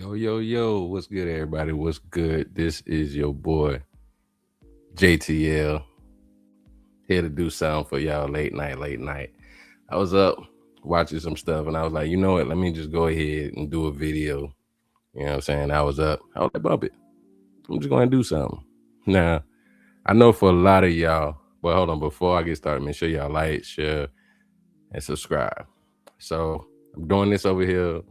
Yo, yo, yo, what's good, everybody? What's good? This is your boy, JTL, here to do something for y'all late night. I was up watching some stuff and I was like, you know what? Let me just go ahead and do a video. You know what I'm saying? I was like, bump it. I'm just going to do something. Now, I know for a lot of y'all, but hold on, before I get started, make sure y'all like, share, and subscribe. So I'm doing this over here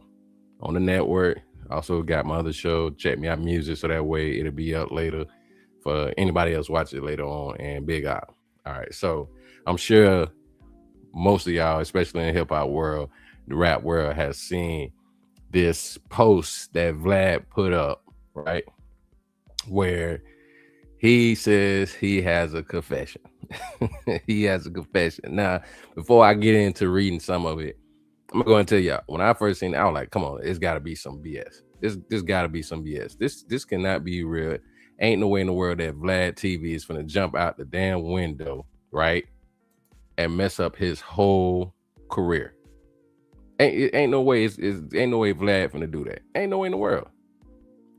on the network. Also got my other show, Check Me Out Music, so that way it'll be up later for anybody else watch it later on, and Big Out. All right, so I'm sure most of y'all, especially in the hip hop world, the rap world, has seen this post that Vlad put up, right? Where he says he has a confession. He has a confession. Now, before I get into reading some of it, I'm gonna tell y'all, when I first seen it, I was like, come on, it's gotta be some BS. This gotta be some BS. This cannot be real. Ain't no way in the world that Vladtv is gonna jump out the damn window, right? And mess up his whole career. Ain't no way ain't no way Vlad finna do that. Ain't no way in the world.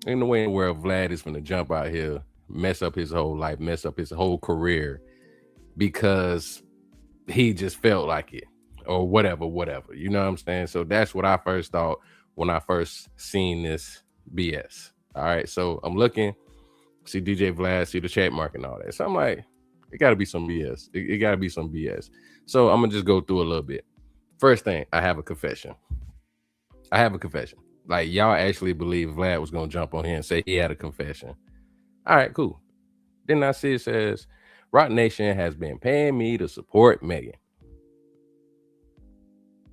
Ain't no way in the world Vlad is finna jump out here, mess up his whole life, mess up his whole career because he just felt like it. Or whatever. You know what I'm saying? So that's what I first thought when I first seen this BS. All right. So I'm looking, see DJ Vlad, see the chat mark and all that. So I'm like, it gotta be some BS. It gotta be some BS. So I'm gonna just go through a little bit. First thing, I have a confession. Like, y'all actually believe Vlad was gonna jump on here and say he had a confession. All right, cool. Then I see it says, Rock Nation has been paying me to support Megan.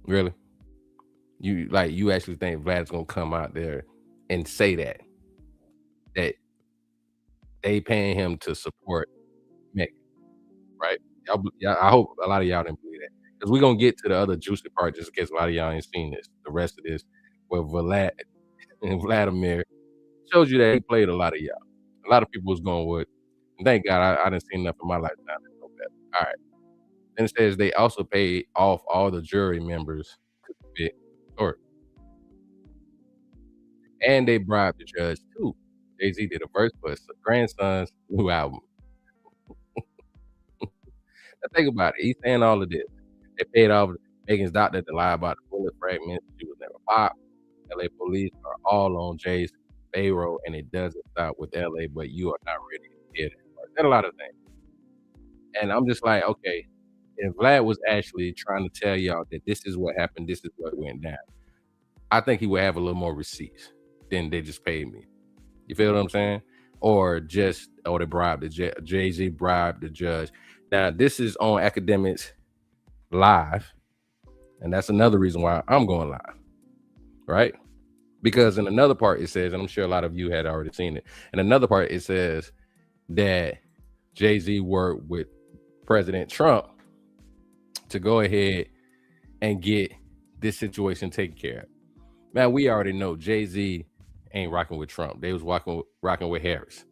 Really? You actually think Vlad's gonna come out there and say that they paying him to support Megan, right? I hope a lot of y'all didn't believe that, because we're gonna get to the other juicy part just in case a lot of y'all ain't seen this. The rest of this, where Vlad and Vladimir shows you that he played a lot of y'all. A lot of people was going with. And thank God I didn't see enough in my lifetime to know better. All right. Then it says they also paid off all the jury members to commit or and they bribed the judge too. Jay-Z did a verse for his grandson's new album. Now think about it. He's saying all of this. They paid off Megan's doctor to lie about the bullet fragments. She was never popped. LA police are all on Jay's payroll, and it doesn't stop with LA, but you are not ready to hear that part. And a lot of things. And I'm just like, okay, if Vlad was actually trying to tell y'all that this is what happened, this is what went down, I think he would have a little more receipts than they just paid me. You feel what I'm saying? Or they bribed the Jay-Z bribed the judge. Now this is on Academics live, and that's another reason why I'm going live, right? Because in another part it says, and I'm sure a lot of you had already seen it. In another part it says that Jay-Z worked with President Trump to go ahead and get this situation taken care of. Man, we already know Jay-Z ain't rocking with Trump. They was rocking with Harris.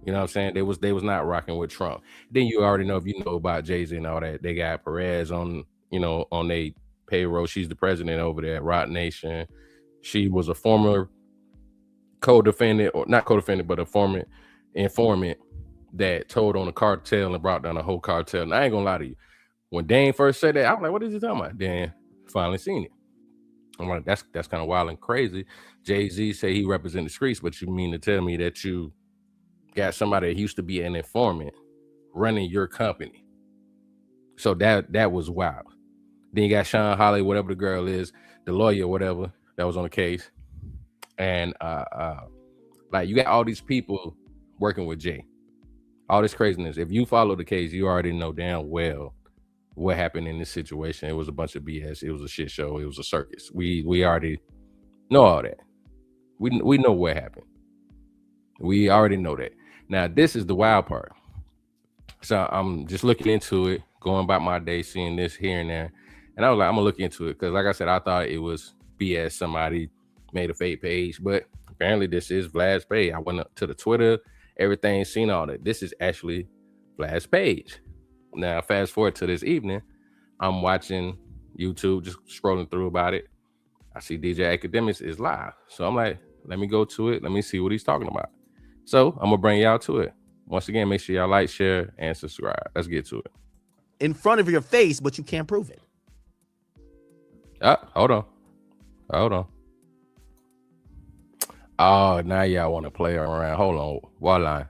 You know what I'm saying? They was not rocking with Trump. Then you already know, if you know about Jay-Z and all that, they got Perez on their payroll. She's the president over there at Rock Nation. She was a former co-defendant, or not co-defendant, but a former informant that told on a cartel and brought down a whole cartel. And I ain't gonna lie to you, when Dane first said that, I was like, what is he talking about? Then finally seen it. I'm like, that's kind of wild and crazy. Jay-Z say he represent the streets, but you mean to tell me that you got somebody that used to be an informant running your company? So that was wild. Then you got Sean Holly, whatever the girl is, the lawyer, whatever, that was on the case. And like, you got all these people working with Jay. All this craziness. If you follow the case, you already know damn well what happened in this situation. It was a bunch of BS. It was a shit show. It was a circus. We already know all that. We know what happened. We already know that. Now, this is the wild part. So I'm just looking into it, going about my day, seeing this here and there. And I was like, I'm gonna look into it, because like I said, I thought it was BS. Somebody made a fake page, but apparently this is Vlad's page. I went up to the Twitter, everything, seen all that. This is actually Vlad's page. Now, fast forward to this evening, I'm watching YouTube, just scrolling through about it. I see DJ Academics is live. So I'm like, Let me go to it. Let me see what he's talking about. So I'm gonna bring y'all to it. Once again, make sure y'all like, share, and subscribe. Let's get to it. In front of your face, but you can't prove it. Hold on. Oh, now y'all want to play around. Hold on. What line?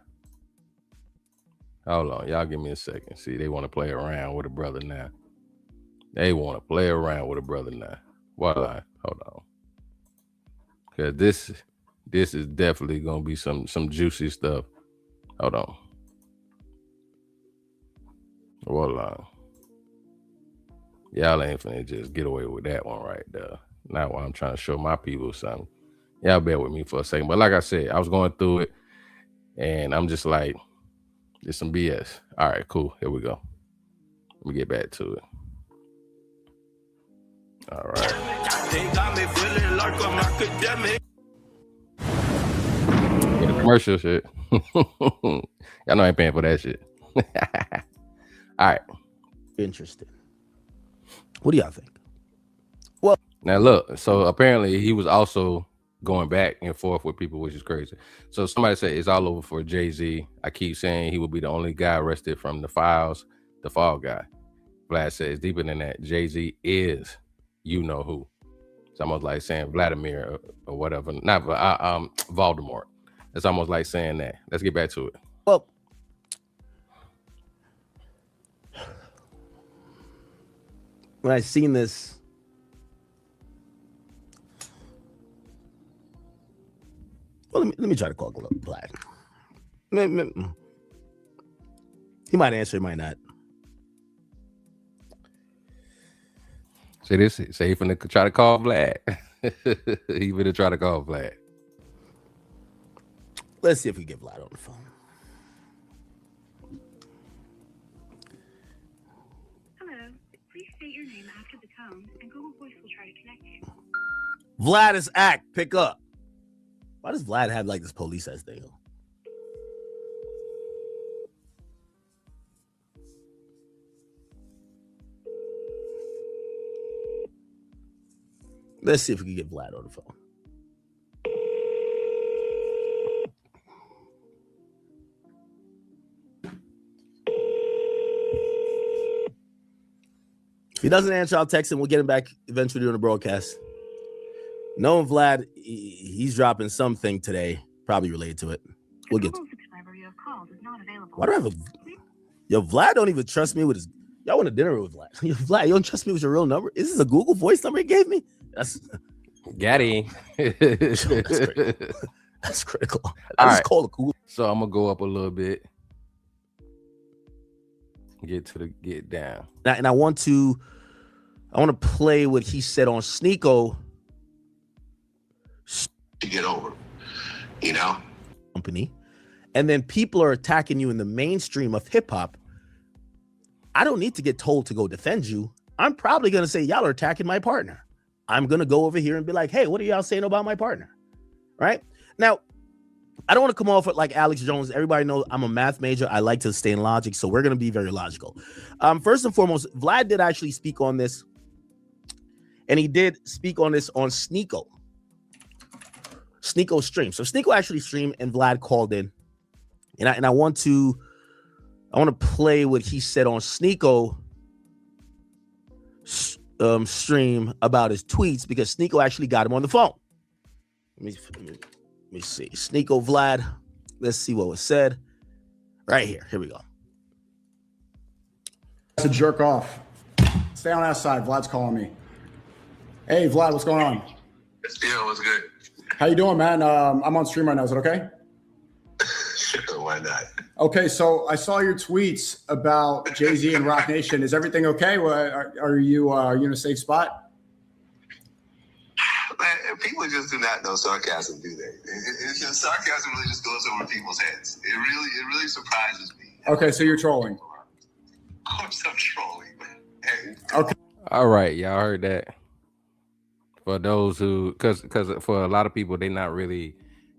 Hold on. Y'all give me a second. See, they want to play around with a brother now. They want to play around with a brother now. What line? Hold on. Because this is definitely going to be some juicy stuff. Hold on. What line? Y'all ain't finna just get away with that one right there. Not while I'm trying to show my people something. Y'all bear with me for a second. But like I said, I was going through it, and I'm just like, it's some BS. All right, cool. Here we go. Let me get back to it. All right. Yeah, the commercial shit. Y'all know I ain't paying for that shit. All right. Interesting. What do y'all think? Well, now look, so apparently he was also going back and forth with people, which is crazy. So somebody said it's all over for Jay-Z. I keep saying he will be the only guy arrested from the files, the Fall Guy. Vlad says deeper than that. Jay-Z is you know who. It's almost like saying Vladimir or whatever. Not Voldemort. It's almost like saying that. Let's get back to it. Well, when I seen this, well, let me try to call Vlad. He might answer, he might not. See this? Say he finna try to call Vlad. He finna try to call Vlad. Let's see if we get Vlad on the phone. Hello. Please state your name after the tone, and Google Voice will try to connect you. Vlad is act. Pick up. Why does Vlad have like this police ass thing? Let's see if we can get Vlad on the phone. If he doesn't answer, I'll text him. We'll get him back eventually during the broadcast. Knowing Vlad, he's dropping something today, probably related to it. We'll get to it. Why do I have a... Yo, Vlad don't even trust me with his... Y'all want a dinner with Vlad? Yo, Vlad, you don't trust me with your real number? Is this a Google Voice number he gave me? That's... Gaddy. That's critical. I just call it Google. So I'm gonna go up a little bit. Get down. And I want to play what he said on Sneeko. To get over, you know? Company. And then people are attacking you in the mainstream of hip hop. I don't need to get told to go defend you. I'm probably going to say, y'all are attacking my partner. I'm going to go over here and be like, hey, what are y'all saying about my partner? Right? Now, I don't want to come off with like Alex Jones. Everybody knows I'm a math major. I like to stay in logic. So we're going to be very logical. First and foremost, Vlad did actually speak on this. And he did speak on this on Sneeko stream. So Sneeko actually streamed and Vlad called in. And I want to play what he said on Sneeko stream about his tweets because Sneeko actually got him on the phone. Let me see. Sneeko Vlad. Let's see what was said. Right here. Here we go. To jerk off. Stay on that side. Vlad's calling me. Hey, Vlad, what's going on? Yeah, what's good? How you doing, man? I'm on stream right now. Is it okay? Sure, why not? Okay, so I saw your tweets about Jay-Z and Rock Nation. Is everything okay? Are you in a safe spot? Man, people just do not know sarcasm, do they? It's just, sarcasm really just goes over people's heads. It really surprises me. Okay, so you're trolling. Of course I'm trolling, man. Hey. Okay. All right, y'all heard that. For those who, because for a lot of people, they're not really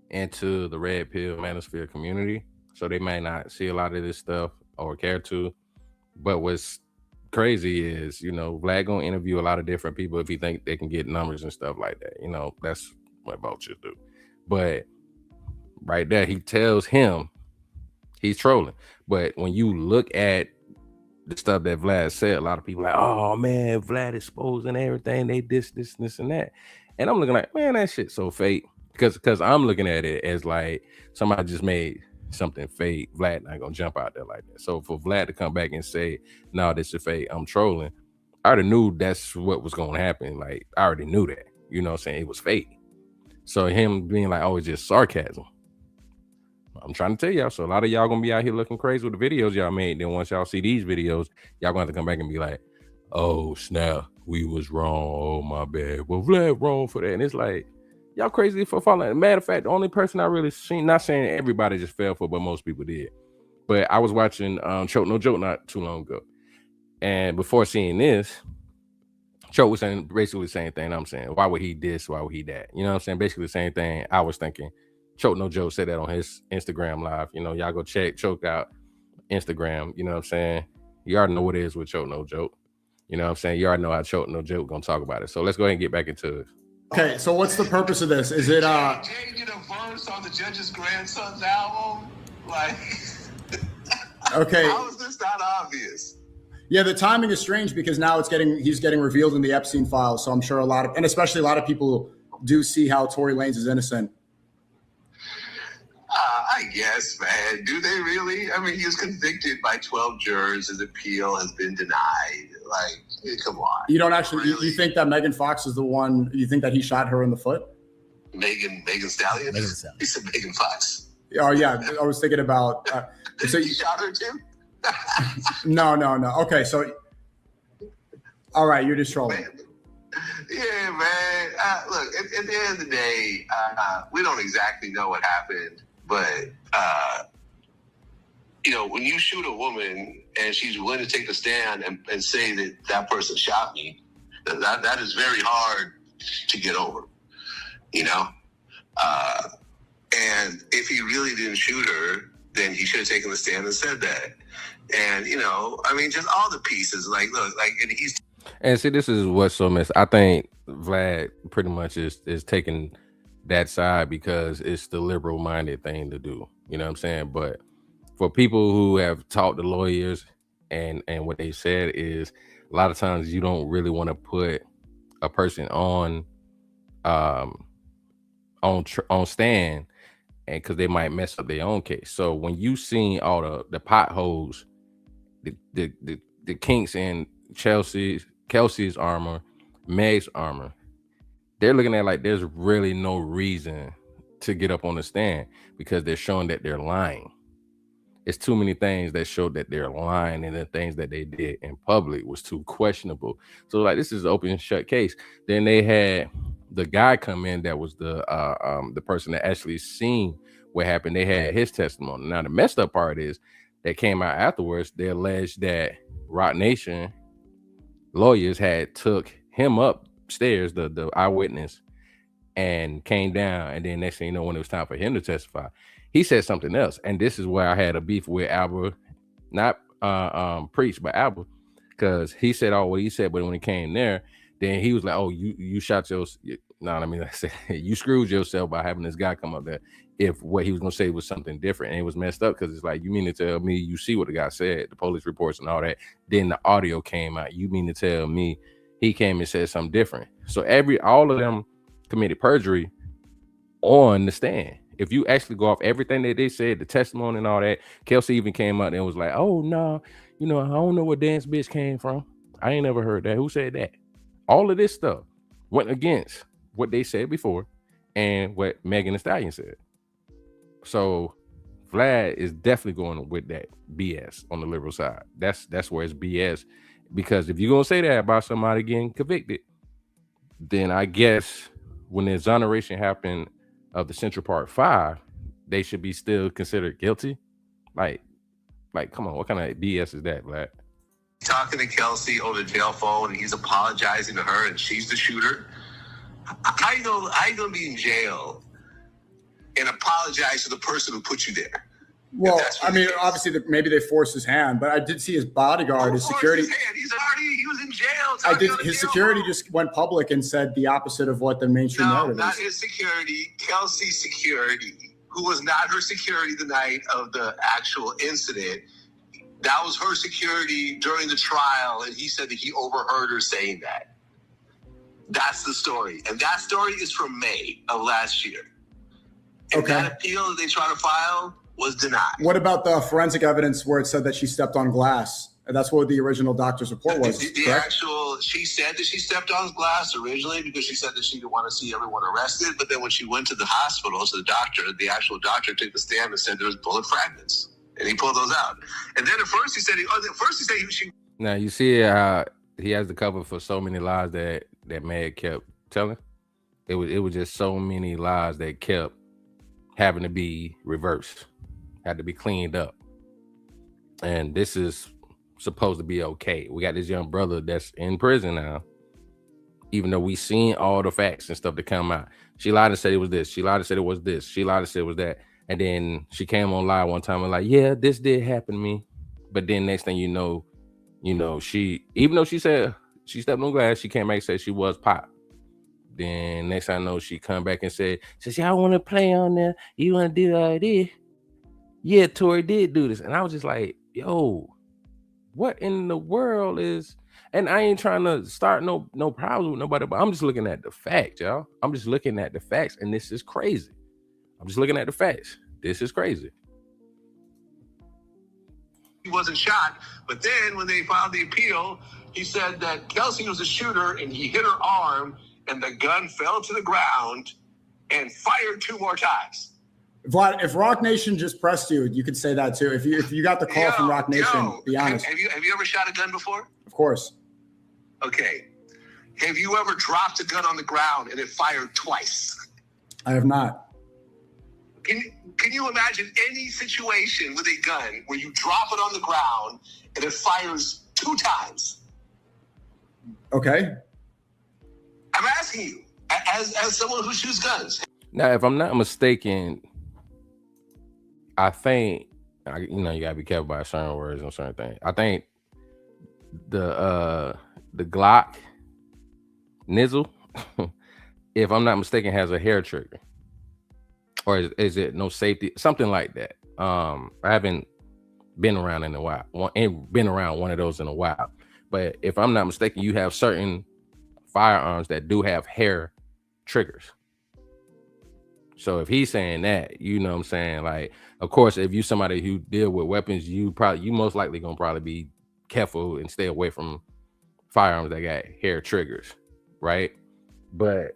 into the red pill manosphere community, so they may not see a lot of this stuff or care to. But what's crazy is, you know, Vlad gonna interview a lot of different people if he think they can get numbers and stuff like that. You know, that's what vultures do. But right there, he tells him he's trolling. But when you look at the stuff that Vlad said, a lot of people like, oh man, Vlad exposing everything. They this, and that. And I'm looking like, man, that shit's so fake. Because I'm looking at it as like somebody just made something fake. Vlad not gonna jump out there like that. So for Vlad to come back and say, no, this is fake, I'm trolling, I already knew that's what was gonna happen. Like, I already knew that. You know what I'm saying? It was fake. So him being like, oh, it's just sarcasm. I'm trying to tell y'all. So a lot of y'all gonna be out here looking crazy with the videos y'all made. Then once y'all see these videos, y'all gonna have to come back and be like, oh snap, we was wrong. Oh my bad. Well, Vlad wrong for that. And it's like, y'all crazy for falling. Matter of fact, the only person I really seen, not saying everybody just fell for, but most people did. But I was watching Choke No Joke not too long ago. And before seeing this, Choke was saying basically the same thing I'm saying. Why would he this? Why would he that? You know what I'm saying? Basically the same thing I was thinking. Choke No Joke said that on his Instagram live. You know, y'all go check Choke out Instagram. You know what I'm saying? You already know what it is with Choke No Joke. You know what I'm saying? You already know how Choke No Joke gonna talk about it. So let's go ahead and get back into it. Okay, so what's the purpose of this? Is it Jay did a verse on the Judge's Grandson's album? Like, okay? How is this not obvious? Yeah, the timing is strange because now he's getting revealed in the Epstein files. So I'm sure especially a lot of people do see how Tory Lanez is innocent. I guess, man. Do they really? I mean, he was convicted by 12 jurors. His appeal has been denied. Like, come on. You don't actually, really? You think that Megan Fox is the one, you think that he shot her in the foot? Megan Stallion? Megan Stallion. He said Megan Fox. Oh, yeah. I was thinking about. So you shot her, Tim? No. Okay, so. All right, you're just trolling. Man. Yeah, man. Look, at the end of the day, we don't exactly know what happened, but, you know, when you shoot a woman and she's willing to take the stand and say that person shot me, that is very hard to get over, you know? And if he really didn't shoot her, then he should have taken the stand and said that. And, you know, I mean, just all the pieces, like, look, like, and he's... And see, this is what's so messed. I think Vlad pretty much is taking that side because it's the liberal-minded thing to do. You know what I'm saying? But for people who have talked to lawyers and what they said is a lot of times you don't really want to put a person on stand, and because they might mess up their own case. So when you seen all the potholes, the kinks in Kelsey's armor, Meg's armor, they're looking at like there's really no reason to get up on the stand because they're showing that they're lying. It's too many things that show that they're lying, and the things that they did in public was too questionable. So like this is an open and shut case. Then they had the guy come in that was the person that actually seen what happened. They had his testimony. Now the messed up part is that came out afterwards. They alleged that Roc Nation lawyers had took him upstairs, the eyewitness, and came down, and then next thing you know, when it was time for him to testify, he said something else. And this is where I had a beef with Albert, not Preach, but Albert, because he said all what he said, but when it came there, then he was like, oh, you shot your, no, I mean, I said, you screwed yourself by having this guy come up there. If what he was going to say was something different, and it was messed up, because it's like, you mean to tell me you see what the guy said, the police reports and all that, then the audio came out, you mean to tell me he came and said something different? So all of them committed perjury on the stand. If you actually go off everything that they said, the testimony and all that, Kelsey even came out and was like, oh no, you know, I don't know where Dance Bitch came from. I ain't never heard that. Who said that? All of this stuff went against what they said before and what Megan Thee Stallion said. So Vlad is definitely going with that BS on the liberal side. That's where it's BS, because if you're gonna say that about somebody getting convicted, then I guess when the exoneration happened of the Central Park 5, they should be still considered guilty. Like, come on, what kind of BS is that, Vlad? Talking to Kelsey on the jail phone, and he's apologizing to her, and she's the shooter. How you gonna be in jail and apologize to the person who put you there? Well, I mean, obviously, maybe they forced his hand, but I did see his bodyguard, his security. He was in jail. Tell me did. on the His jail security phone. just went public and said the opposite of what the mainstream No, narrative not is. his security. Kelsey's security, who was not her security the night of the actual incident. That was her security during the trial, and he said that he overheard her saying that. That's the story. And that story is from May of last year. And Okay. that appeal that they tried to file was denied. What about the forensic evidence where it said that she stepped on glass? And that's what the original doctor's report was. Correct? She said that she stepped on glass originally because she said that she didn't want to see everyone arrested. But then when she went to the hospital, so the actual doctor took the stand and said there was bullet fragments. And he pulled those out. And then at first he said, she. Now you see how he has the cover for so many lies that Meg kept telling. It was just so many lies that kept having to be reversed, had to be cleaned up. And this is supposed to be okay. We got this young brother that's in prison now, even though we seen all the facts and stuff that come out. She lied and said it was this. She lied and said it was this. She lied and said it was that. And then she came on live one time and like, yeah, this did happen to me. But then next thing you know, she, even though she said she stepped on glass, she came back and said she was pop. Then next thing I know, she come back and said, y'all want to play on there? You want to do all this? Yeah, Tori did do this. And I was just like, yo, what in the world is, and I ain't trying to start no problems with nobody, but I'm just looking at the facts, y'all. I'm just looking at the facts, and this is crazy. I'm just looking at the facts. This is crazy. He wasn't shot, but then when they filed the appeal, he said that Kelsey was a shooter and he hit her arm and the gun fell to the ground and fired 2 more times. Vlad, if Rock Nation just pressed you, you could say that too. If you got the call from Rock Nation, be honest. Have you ever shot a gun before? Of course. Okay. Have you ever dropped a gun on the ground and it fired twice? I have not. Can you imagine any situation with a gun where you drop it on the ground and it fires 2 times? Okay. I'm asking you, as someone who shoots guns. Now, if I'm not mistaken, I think, you gotta be careful by certain words and certain things. I think the Glock nizzle, if I'm not mistaken, has a hair trigger. Or is it no safety? Something like that. I haven't been around in a while. Ain't been around one of those in a while. But if I'm not mistaken, you have certain firearms that do have hair triggers. So if he's saying that, you know what I'm saying? Like, of course, if you somebody who deal with weapons, you most likely gonna probably be careful and stay away from firearms that got hair triggers, right? But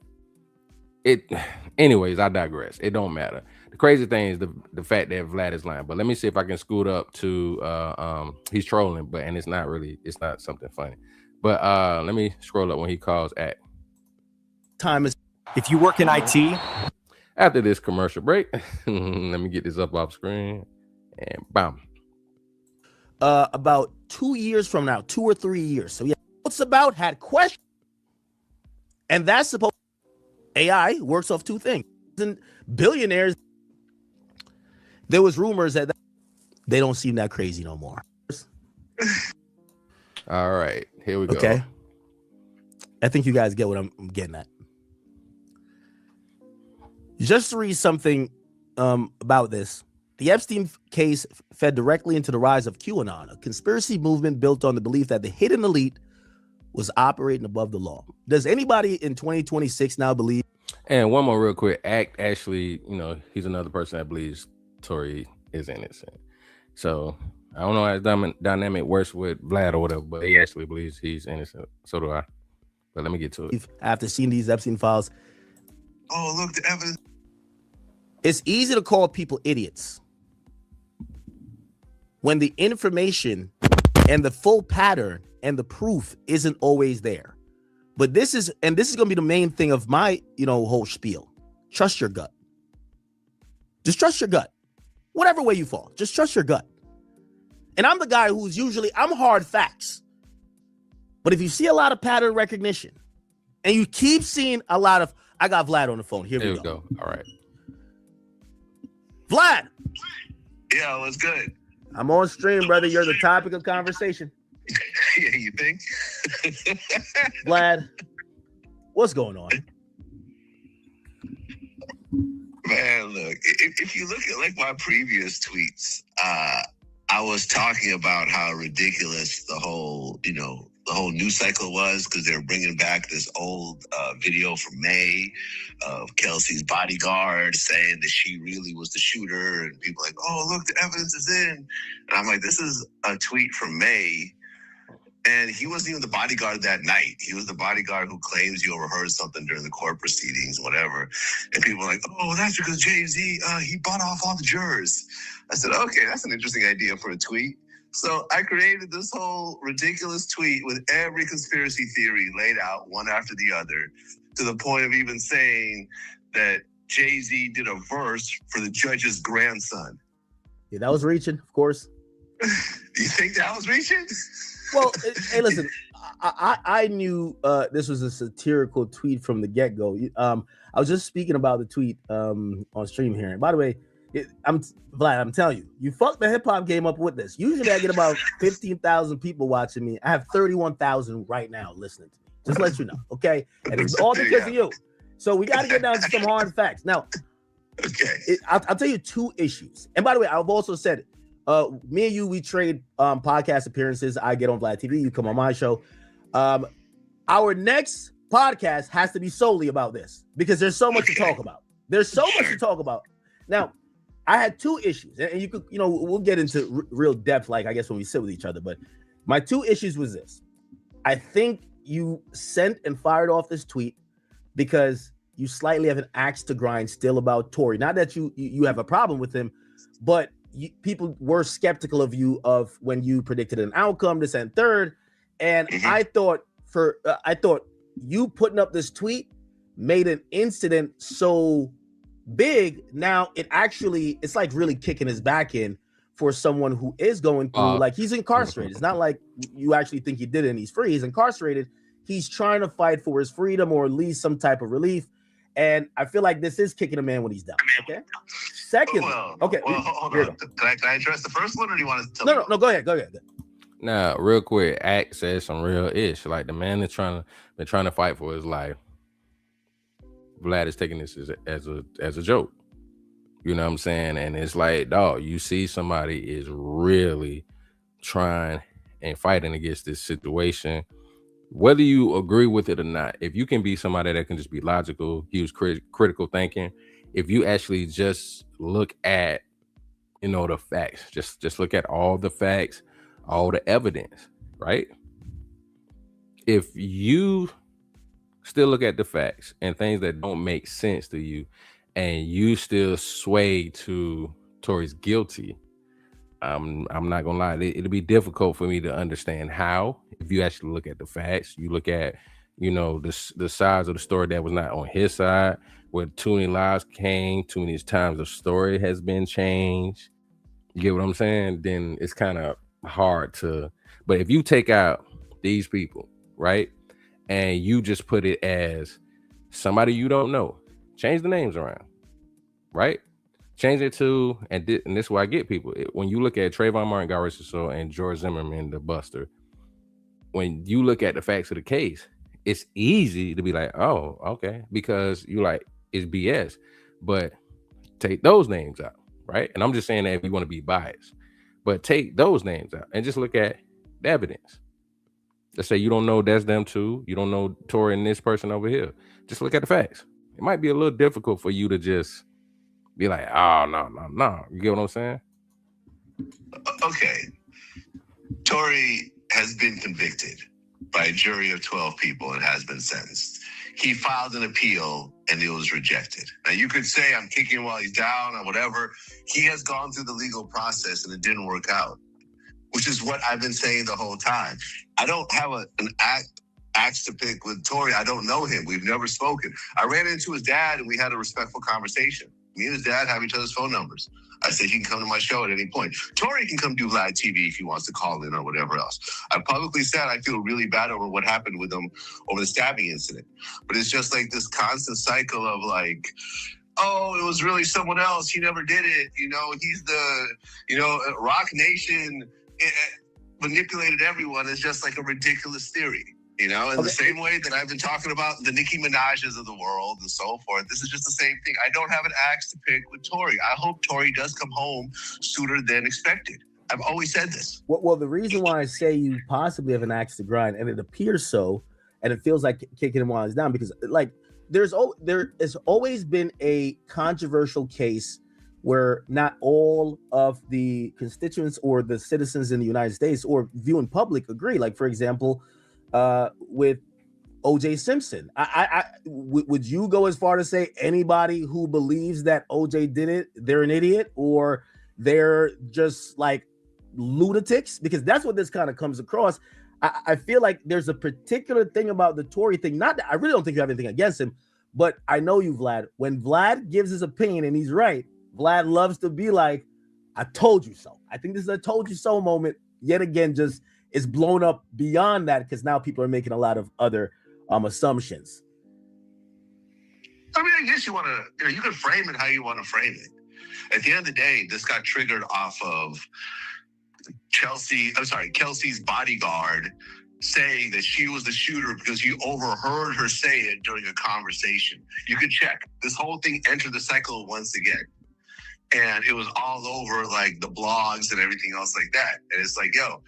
anyways, I digress. It don't matter. The crazy thing is the fact that Vlad is lying. But let me see if I can scoot up to he's trolling, and it's not something funny. But let me scroll up when he calls at Time is If you work in IT, after this commercial break. Let me get this up off screen and bam. about 2 years from now, 2 or 3 years. So yeah, what's about had questions, and that's supposed. AI works off 2 things. And billionaires, there was rumors that they don't seem that crazy no more. All right, here we go. Okay. I think you guys get what I'm getting at. Just to read something about this. The Epstein case fed directly into the rise of QAnon, a conspiracy movement built on the belief that the hidden elite was operating above the law. Does anybody in 2026 now believe? And one more real quick. Actually, he's another person that believes Tory is innocent. So I don't know how his dynamic works with Vlad or whatever, but he actually believes he's innocent. So do I. But let me get to it. After seeing these Epstein files, Oh, look, the evidence. it's easy to call people idiots when the information and the full pattern and the proof isn't always there. But this is going to be the main thing of my, whole spiel. Trust your gut. Just trust your gut. Whatever way you fall, just trust your gut. And I'm the guy who's I'm hard facts. But if you see a lot of pattern recognition and you keep seeing a lot of, I got Vlad on the phone. Here we go. All right. Vlad. Yeah, what's good? I'm on stream, brother. You're the topic of conversation. Yeah, you think? Vlad, what's going on? Man, look, if you look at like my previous tweets, I was talking about how ridiculous the whole news cycle was, because they were bringing back this old video from May of Kelsey's bodyguard saying that she really was the shooter, and people like, oh, look, the evidence is in. And I'm like, this is a tweet from May. And he wasn't even the bodyguard that night. He was the bodyguard who claims he overheard something during the court proceedings, whatever. And people were like, oh, that's because Jay-Z, he bought off all the jurors. I said, okay, that's an interesting idea for a tweet. So I created this whole ridiculous tweet with every conspiracy theory laid out one after the other, to the point of even saying that Jay-Z did a verse for the judge's grandson. Yeah, that was reaching, of course. You think that was reaching? Well, hey, listen, I knew this was a satirical tweet from the get-go. I was just speaking about the tweet on stream here. And by the way, Vlad, I'm telling you, you fucked the hip-hop game up with this. Usually I get about 15,000 people watching me. I have 31,000 right now listening to me. Just let you know, okay? And it's all because of you. So we got to get down to some hard facts. Now, okay, I'll tell you two issues. And by the way, I've also said it. Me and you, we trade podcast appearances. I get on Vladtv, you come on my show. Our next podcast has to be solely about this, because there's so much to talk about. There's so much to talk about. Now, I had two issues, and you could, we'll get into real depth, like I guess when we sit with each other. But my two issues was this: I think you sent and fired off this tweet because you slightly have an axe to grind still about Tory. Not that you have a problem with him, but people were skeptical of you of when you predicted an outcome, this and third. And I thought you putting up this tweet made an incident so big. Now it's like really kicking his back in for someone who is going through, like, he's incarcerated. It's not like you actually think he did it and he's free. He's incarcerated. He's trying to fight for his freedom, or at least some type of relief. And I feel like this is kicking a man when he's down. Okay. Second, okay. Hold on. Can I address the first one, or do you want to tell me? No. Go ahead. Now, real quick, Act says some real ish. Like, the man that's been trying to fight for his life. Vlad is taking this as a joke. You know what I'm saying? And it's like, dog, you see somebody is really trying and fighting against this situation. Whether you agree with it or not, if you can be somebody that can just be logical, use critical thinking, if you actually just look at, the facts, just look at all the facts, all the evidence, right? If you still look at the facts and things that don't make sense to you, and you still sway towards guilty, I'm not gonna lie, it'll be difficult for me to understand how. If you actually look at the facts, you look at the sides of the story that was not on his side, where too many lives came, too many times the story has been changed. You get what I'm saying? Then it's kind of hard to. But if you take out these people, right, and you just put it as somebody you don't know, change the names around, right? Change it to, and this is why I get people. When you look at Trayvon Martin, Garrison, and George Zimmerman, the Buster, when you look at the facts of the case, it's easy to be like, oh, okay, because you like, it's BS. But take those names out, right? And I'm just saying that if you want to be biased, but take those names out and just look at the evidence. Let's say you don't know that's them two. You don't know Tory and this person over here. Just look at the facts. It might be a little difficult for you to just be like, oh, no. You get what I'm saying? Okay. Tory has been convicted by a jury of 12 people and has been sentenced. He filed an appeal and it was rejected. Now, you could say I'm kicking him while he's down or whatever. He has gone through the legal process and it didn't work out, which is what I've been saying the whole time. I don't have an axe to pick with Tory. I don't know him. We've never spoken. I ran into his dad and we had a respectful conversation. Me and his dad have each other's phone numbers. I said he can come to my show at any point. Tory can come do Vladtv if he wants to call in or whatever else. I publicly said I feel really bad over what happened with him over the stabbing incident. But it's just like this constant cycle of like, oh, it was really someone else. He never did it. He's the, Rock Nation. manipulated everyone is just like a ridiculous theory. You know, in the same way that I've been talking about the Nicki Minaj's of the world and so forth, this is just the same thing. I don't have an axe to pick with Tory. I hope Tory does come home sooner than expected. I've always said this. Well, the reason why I say you possibly have an axe to grind, and it appears so, and it feels like kicking him while he's down, because like there has always been a controversial case where not all of the constituents or the citizens in the United States or viewing public agree. Like, for example, with OJ Simpson, would you go as far to say anybody who believes that OJ did it, they're an idiot, or they're just like lunatics? Because that's what this kind of comes across. I feel like there's a particular thing about the Tory thing. Not that I really don't think you have anything against him, but I know you, Vlad. When Vlad gives his opinion and he's right, Vlad loves to be like, I told you so. I think this is a told you so moment. Yet again, just is blown up beyond that because now people are making a lot of other assumptions. I mean, I guess you want to, you can frame it how you want to frame it. At the end of the day, this got triggered off of Kelsey's bodyguard saying that she was the shooter because he overheard her say it during a conversation. You can check. This whole thing entered the cycle once again. And it was all over like the blogs and everything else like that. And it's like, yo,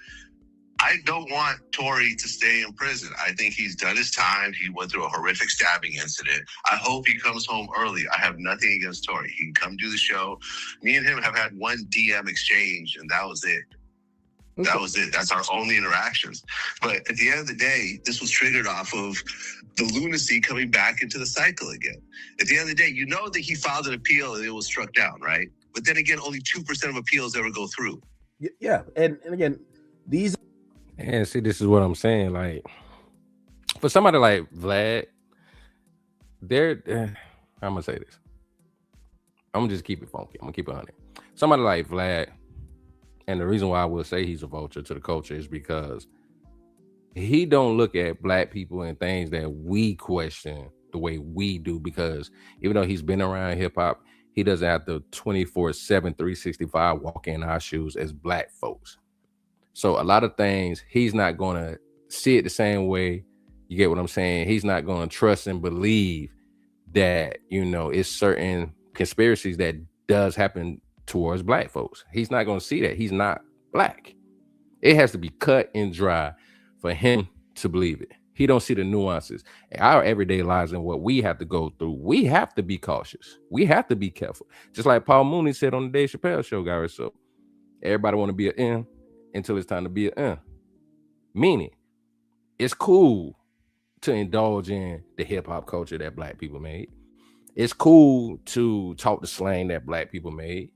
I don't want Tory to stay in prison. I think he's done his time. He went through a horrific stabbing incident. I hope he comes home early. I have nothing against Tory. He can come do the show. Me and him have had one DM exchange, and that was it. Okay. That was it. That's our only interactions. But at the end of the day, this was triggered off of the lunacy coming back into the cycle again. At the end of the day, you know that he filed an appeal and it was struck down, right? But then again, only 2% of appeals ever go through. Yeah. And again, these... And see, this is what I'm saying. Like, for somebody like Vlad, I'm going to say this. I'm going to just keep it funky. I'm going to keep it 100. Somebody like Vlad, and the reason why I will say he's a vulture to the culture is because he don't look at black people and things that we question the way we do, because even though he's been around hip hop, he doesn't have to 24/7, 365 walk in our shoes as black folks. So a lot of things, he's not going to see it the same way. You get what I'm saying? He's not going to trust and believe that, it's certain conspiracies that does happen towards black folks. He's not going to see that. He's not black. It has to be cut and dry for him to believe it. He don't see the nuances. Our everyday lives and what we have to go through, we have to be cautious. We have to be careful. Just like Paul Mooney said on the Dave Chappelle show, guys. So everybody want to be an M until it's time to be an M. Meaning, it's cool to indulge in the hip hop culture that black people made. It's cool to talk the slang that black people made.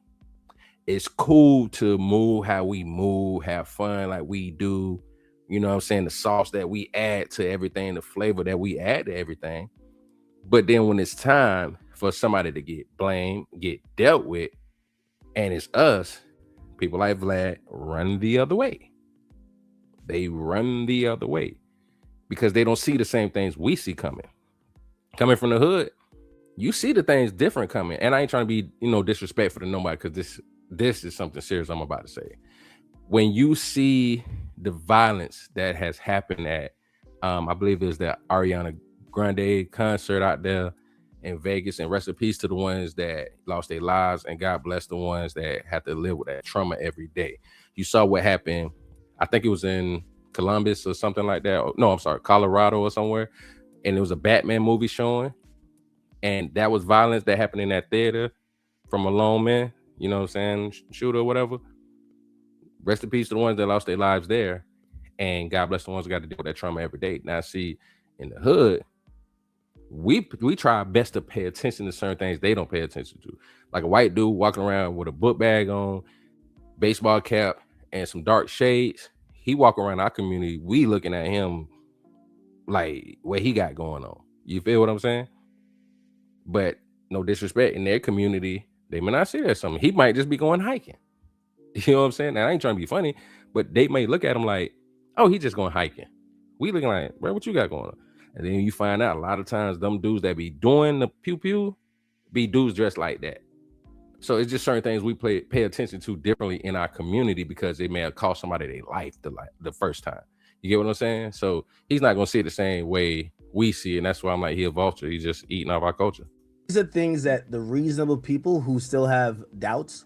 It's cool to move how we move, have fun like we do. You know what I'm saying? The sauce that we add to everything, the flavor that we add to everything. But then when it's time for somebody to get blamed, get dealt with, and it's us, people like Vlad run the other way. They run the other way because they don't see the same things we see coming. Coming from the hood, you see the things different coming. And I ain't trying to be, disrespectful to nobody, because this is something serious I'm about to say. When you see the violence that has happened at, I believe it was the Ariana Grande concert out there in Vegas, and rest in peace to the ones that lost their lives, and God bless the ones that have to live with that trauma every day. You saw what happened. I think it was in Columbus or something like that. No, I'm sorry, Colorado or somewhere. And it was a Batman movie showing. And that was violence that happened in that theater from a lone man, you know what I'm saying, shooter or whatever. Rest in peace to the ones that lost their lives there. And God bless the ones who got to deal with that trauma every day. Now, see, in the hood, we try our best to pay attention to certain things they don't pay attention to. Like a white dude walking around with a book bag on, baseball cap, and some dark shades. He walk around our community, we looking at him like what he got going on. You feel what I'm saying? But no disrespect, in their community, they may not see that something. He might just be going hiking. You know what I'm saying? Now, I ain't trying to be funny, but they may look at him like, oh, he just going hiking. We looking like, bro, what you got going on? And then you find out a lot of times them dudes that be doing the pew-pew be dudes dressed like that. So it's just certain things we pay attention to differently in our community because they may have cost somebody their life the first time. You get what I'm saying? So he's not gonna see it the same way we see it, and that's why I'm like, he a vulture. He's just eating off our culture. These are things that the reasonable people who still have doubts,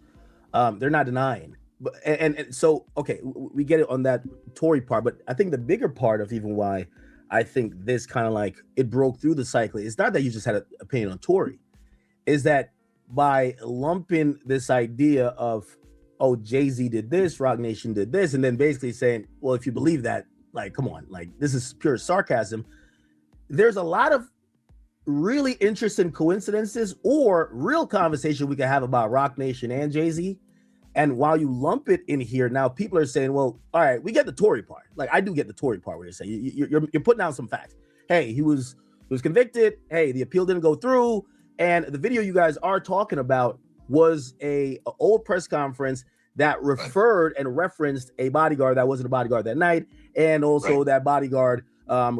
they're not denying. But and so okay, we get it on that Tory part, but I think the bigger part of even why I think this kind of like it broke through the cycle. It's not that you just had an opinion on Tory, is that by lumping this idea of, oh, Jay-Z did this, Rock Nation did this, and then basically saying, well, if you believe that, like, come on, like this is pure sarcasm. There's a lot of really interesting coincidences or real conversation we can have about Rock Nation and Jay-Z. And while you lump it in here, now people are saying, well, all right, we get the Tory part. Like I do get the Tory part where you're saying you're putting out some facts. Hey, he was convicted. Hey, the appeal didn't go through. And the video you guys are talking about was a old press conference that referred and referenced a bodyguard that wasn't a bodyguard that night. And also that bodyguard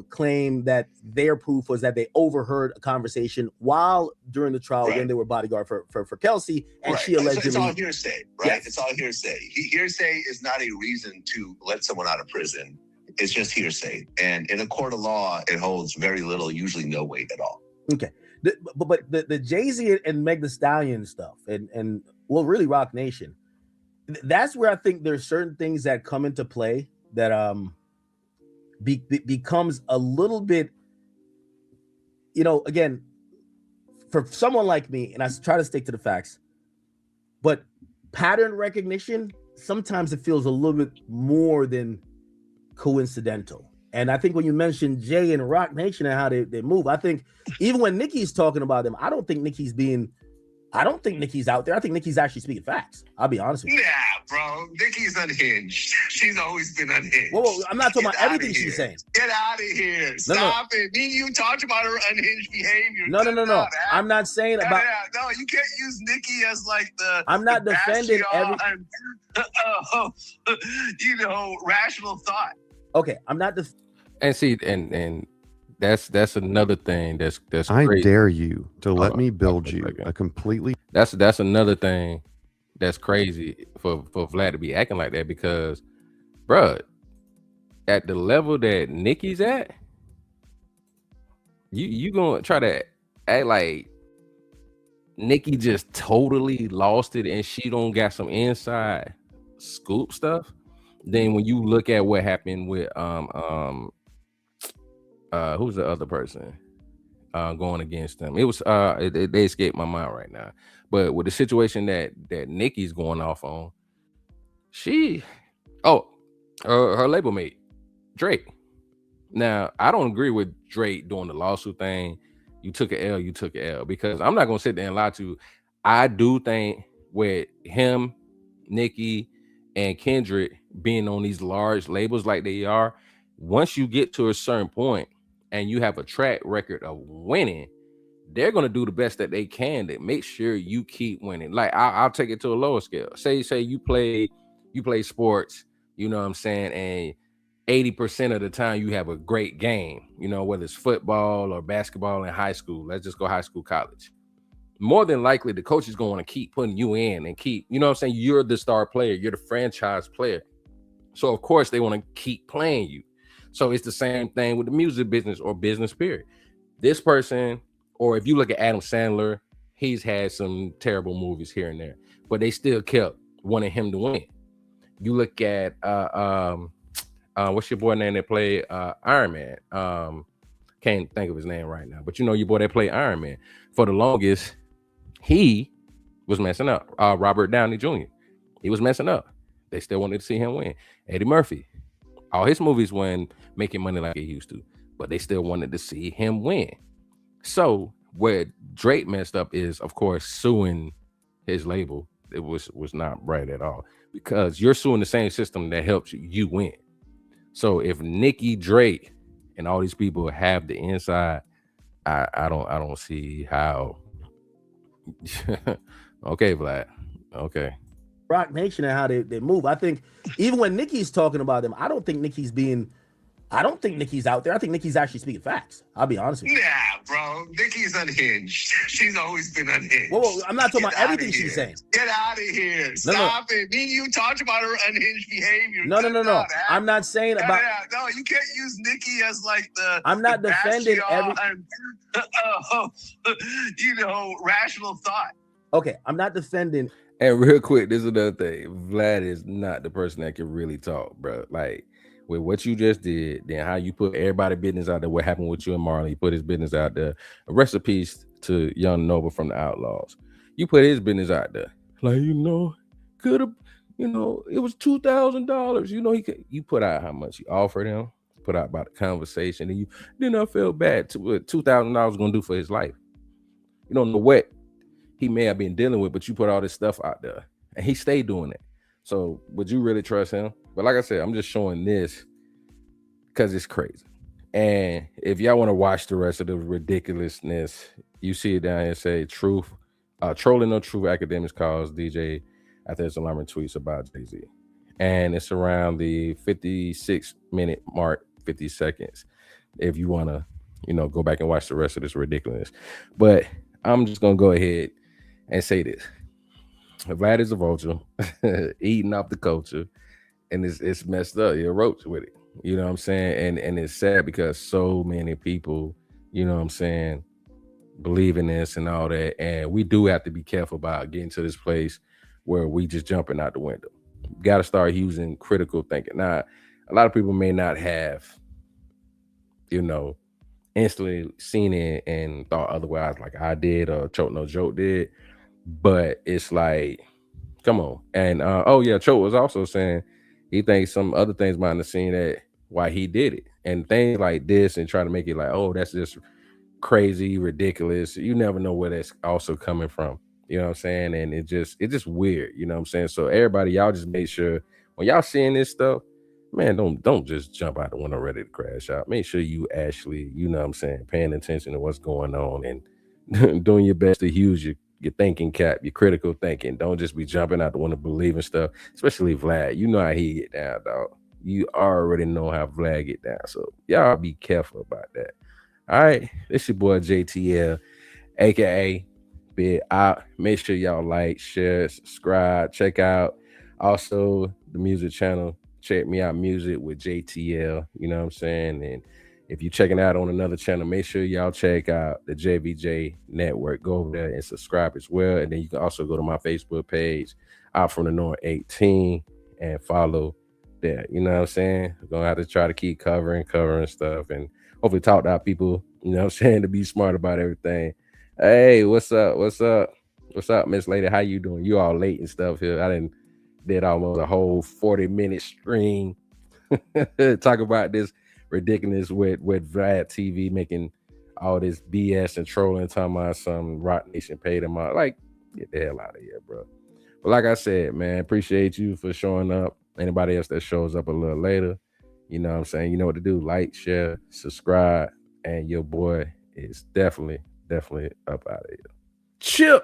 claimed that their proof was that they overheard a conversation while during the trial when they were bodyguard for Kelsey, and she allegedly. It's all hearsay, right? Yes. It's all hearsay. Hearsay is not a reason to let someone out of prison. It's just hearsay, and in a court of law, it holds very little, usually no weight at all. Okay, but the Jay-Z and Meg Thee Stallion stuff, and well, really Rock Nation. That's where I think there's certain things that come into play that becomes a little bit, again, for someone like me, and I try to stick to the facts, but pattern recognition, sometimes it feels a little bit more than coincidental. And I think when you mentioned Jay and Rock Nation and how they move, I think even when Nicki's talking about them, I don't think Nicki's out there. I think Nicki's actually speaking facts. I'll be honest with you. Yeah, bro. Nicki's unhinged. She's always been unhinged. Whoa, I'm not talking about everything she's saying. Get out of here. Stop it. Me and you talked about her unhinged behavior. No. I'm not saying about. No, you can't use Nicki as like the. I'm not defending every. Rational thought. Okay, I'm not. And see, and that's another thing that's I crazy. dare you to let me build you a completely. That's another thing that's crazy for Vlad to be acting like that, because, bruh, at the level that Nicki's at, you gonna try to act like Nicki just totally lost it and she don't got some inside scoop stuff. Then when you look at what happened with who's the other person going against them, it was they escaped my mind right now. But with the situation that Nicki's going off on, her label mate Drake. Now I don't agree with Drake doing the lawsuit thing. You took an L, because I'm not gonna sit there and lie to you. I do think with him, Nicki, and Kendrick being on these large labels like they are, once you get to a certain point and you have a track record of winning, they're going to do the best that they can to make sure you keep winning. Like I'll take it to a lower scale. Say you play sports, you know what I'm saying, and 80% of the time you have a great game, whether it's football or basketball in high school. Let's just go high school, college. More than likely, the coach is going to keep putting you in and keep, you know what I'm saying? You're the star player. You're the franchise player. So, of course, they want to keep playing you. So it's the same thing with the music business or business period. This person, or if you look at Adam Sandler, he's had some terrible movies here and there, but they still kept wanting him to win. You look at, what's your boy name that played Iron Man? Can't think of his name right now, but your boy that played Iron Man. For the longest, he was messing up. Robert Downey Jr. He was messing up. They still wanted to see him win. Eddie Murphy, all his movies weren't making money like he used to, but they still wanted to see him win. So where Drake messed up is, of course, suing his label. It was not right at all, because you're suing the same system that helps you win. So if Nicki, Drake, and all these people have the inside, I don't see how. Okay, Vlad. Okay. Rock Nation and how they move. I think even when Nicki's talking about them, I don't think Nicki's being I don't think Nikki's out there. I think Nikki's actually speaking facts. I'll be honest with you. Nah, bro. Nikki's unhinged. She's always been unhinged. Whoa, I'm not talking Get about everything outta here. she's saying. Get out of here. No. Stop it. Me and you talked about her unhinged behavior. No. I'm not saying about. No, you can't use Nikki as like the. I'm not defending every. Rational thought. Okay, I'm not defending. And real quick, this is another thing. Vlad is not the person that can really talk, bro. Like, with what you just did, then how you put everybody's business out there, what happened with you and Marlon, you put his business out there. Rest in peace to Young Noble from the Outlaws. You put his business out there. Like, could have, it was $2,000. You put out how much you offered him, put out about the conversation, and you did not feel bad to what $2,000 was going to do for his life. You don't know what he may have been dealing with, but you put all this stuff out there, and he stayed doing it. So would you really trust him? But like I said, I'm just showing this because it's crazy. And if y'all want to watch the rest of the ridiculousness, you see it down here, say truth, trolling no truth academics calls DJ after his alarming tweets about Jay-Z. And it's around the 56-minute mark, 50 seconds. If you want to, go back and watch the rest of this ridiculousness. But I'm just going to go ahead and say this. Vlad is a vulture, eating off the culture, and it's messed up. You're a roach with it. You know what I'm saying? And it's sad because so many people, believe in this and all that. And we do have to be careful about getting to this place where we just jumping out the window. Got to start using critical thinking. Now, a lot of people may not have, instantly seen it and thought otherwise, like I did or Choke No Joke did. But it's like, come on. And Choke was also saying he thinks some other things behind the scene that why he did it. And things like this and try to make it like, oh, that's just crazy, ridiculous. You never know where that's also coming from. You know what I'm saying? And it's just weird. You know what I'm saying? So everybody, y'all just make sure when y'all seeing this stuff, man, don't just jump out the window ready to crash out. Make sure you actually, paying attention to what's going on and doing your best to use your thinking cap, your critical thinking. Don't just be jumping out the window believing stuff, especially Vlad. You know how he get down, dog. You already know how Vlad get down. So y'all be careful about that. All right. It's your boy JTL, aka Big Out. Make sure y'all like, share, subscribe, check out also the music channel. Check me out, music with JTL. You know what I'm saying? And if you're checking out on another channel, make sure y'all check out the JVJ Network. Go over there and subscribe as well. And then you can also go to my Facebook page, Out From the North 18, and follow there. You know what I'm saying? We're going to have to try to keep covering stuff and hopefully talk to our people, to be smart about everything. Hey, what's up? What's up, Miss Lady? How you doing? You all late and stuff here. I did almost a whole 40-minute stream talk about this ridiculous with Vladtv making all this BS and trolling, talking about some Rock Nation paid them out. Like, get the hell out of here, bro. But like I said, man, appreciate you for showing up. Anybody else that shows up a little later, you know what I'm saying? You know what to do. Like, share, subscribe, and your boy is definitely up out of here. Chill.